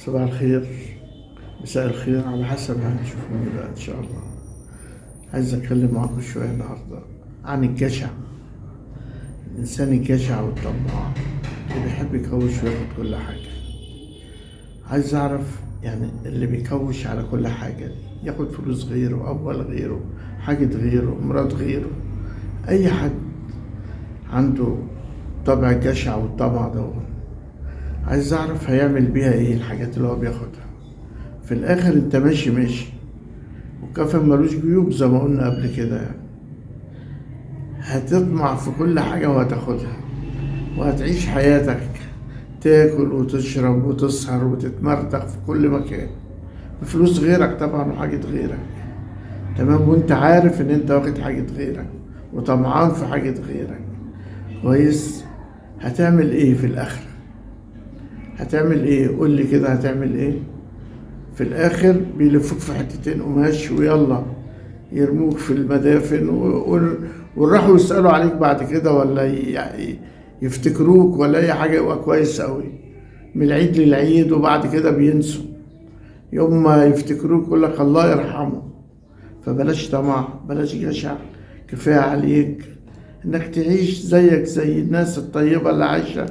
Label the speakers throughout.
Speaker 1: صباح الخير، مساء الخير، على حسب هنشوف مين بقى إن شاء الله. عايز أتكلم معاكم شوية النهاردة عن الجشع. الإنسان الجشع والطماع اللي بيحب يكوش وياخد كل حاجة. عايز أعرف يعني اللي بيكوش على كل حاجة دي، ياخد فلوس غيره، أول غيره، حاجة غيره، مرات غيره، أي حد عنده طبع الجشع والطمع ده. عايز أعرف هيعمل بيها إيه الحاجات اللي هو بياخدها. في الآخر أنت ماشي ماشي وكفن ملوش جيوب زي ما قلنا قبل كده، يعني هتطمع في كل حاجة وهتاخدها وهتعيش حياتك، تاكل وتشرب وتسهر وتتمرتخ في كل مكان بفلوس غيرك طبعا وحاجة غيرك، تمام، وانت عارف ان انت واخد حاجة غيرك وطمعان في حاجة غيرك. كويس. هتعمل ايه في الاخر؟ هتعمل ايه؟ قول لي كده هتعمل ايه؟ في الاخر بيلفوك في حتتين قماش ويلا يرموك في المدافن وراحوا يسألوا عليك بعد كده، ولا يفتكروك ولا اي حاجة، يبقى كويس قوي من العيد للعيد وبعد كده بينسوا. يوم ما يفتكروك يقول لك الله يرحمه. فبلاش طمع، بلاش جشع. كفاية عليك انك تعيش زيك زي الناس الطيبة اللي عايشة،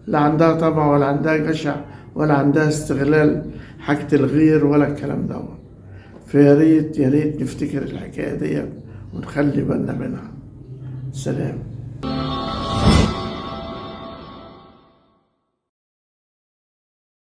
Speaker 1: لا عندها طمع ولا عندها جشع ولا عندها استغلال حاجة الغير ولا الكلام ده. فيا ريت يا ريت نفتكر الحكاية دي ونخلي بالنا منها. سلام.